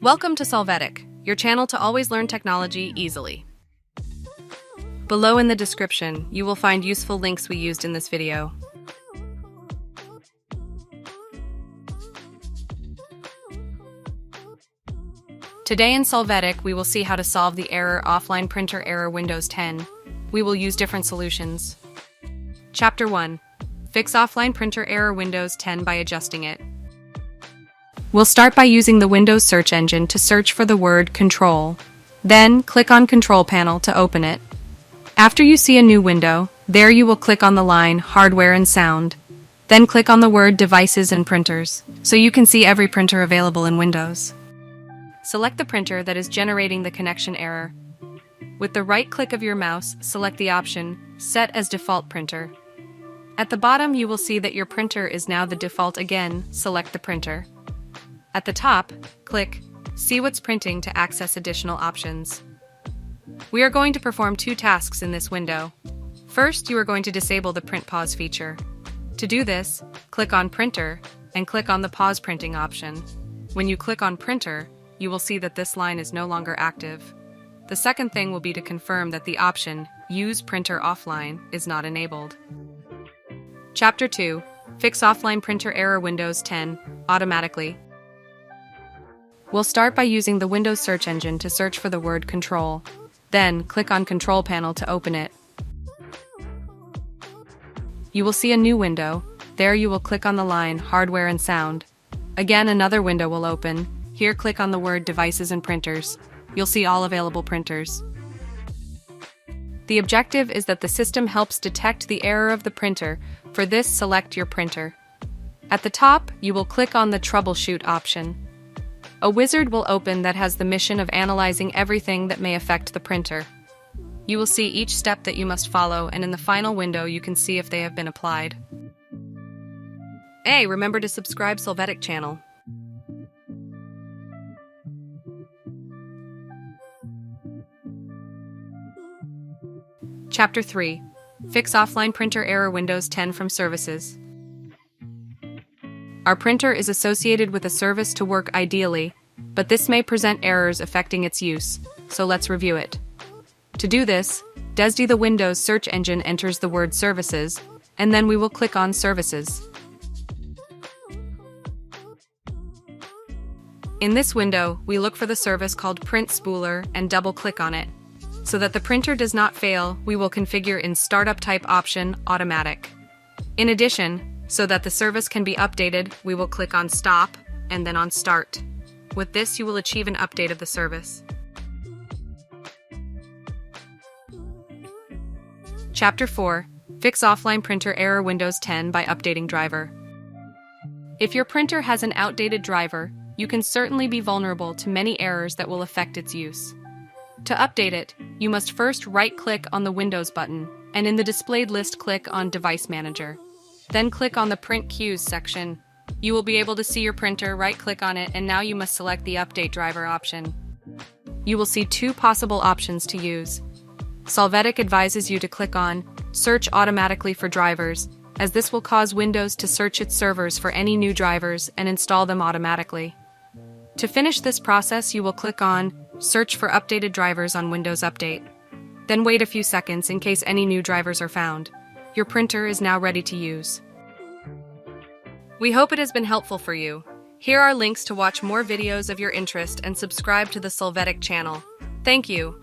Welcome to Solvetic, your channel to always learn technology easily. Below in the description, you will find useful links we used in this video. Today in Solvetic, we will see how to solve the error offline printer error Windows 10. We will use different solutions. Chapter 1. Fix offline printer error Windows 10 by adjusting it. We'll start by using the Windows search engine to search for the word Control. Then, click on Control Panel to open it. After you see a new window, there you will click on the line Hardware and Sound. Then click on the word Devices and Printers, so you can see every printer available in Windows. Select the printer that is generating the connection error. With the right click of your mouse, select the option Set as Default Printer. At the bottom, you will see that your printer is now the default again. Select the printer. At the top, click See What's Printing to access additional options. We are going to perform two tasks in this window. First, you are going to disable the Print Pause feature. To do this, click on Printer and click on the Pause Printing option. When you click on Printer, you will see that this line is no longer active. The second thing will be to confirm that the option Use Printer Offline is not enabled. Chapter 2. Fix offline printer error Windows 10 automatically. We'll start by using the Windows search engine to search for the word Control. Then, click on Control Panel to open it. You will see a new window. There you will click on the line Hardware and Sound. Again, another window will open. Here, click on the word Devices and Printers. You'll see all available printers. The objective is that the system helps detect the error of the printer. For this, select your printer. At the top, you will click on the Troubleshoot option. A wizard will open that has the mission of analyzing everything that may affect the printer. You will see each step that you must follow, and in the final window you can see if they have been applied. Hey, remember to subscribe Solvetic channel. Chapter 3. Fix offline printer error Windows 10 from services. Our printer is associated with a service to work ideally, but this may present errors affecting its use, so let's review it. To do this, the Windows search engine enters the word Services, and then we will click on Services. In this window, we look for the service called Print Spooler and double-click on it. So that the printer does not fail, we will configure in Startup Type option Automatic. In addition, so that the service can be updated, we will click on Stop and then on Start. With this, you will achieve an update of the service. Chapter 4. Fix offline printer error Windows 10 by updating driver. If your printer has an outdated driver, you can certainly be vulnerable to many errors that will affect its use. To update it, you must first right-click on the Windows button, and in the displayed list click on Device Manager. Then click on the Print Queues section. You will be able to see your printer, right-click on it, and now you must select the Update Driver option. You will see two possible options to use. Solvetic advises you to click on Search Automatically for Drivers, as this will cause Windows to search its servers for any new drivers and install them automatically. To finish this process, you will click on Search for updated drivers on Windows Update. Then wait a few seconds in case any new drivers are found. Your printer is now ready to use. We hope it has been helpful for you. Here are links to watch more videos of your interest and subscribe to the Solvetic channel. Thank you.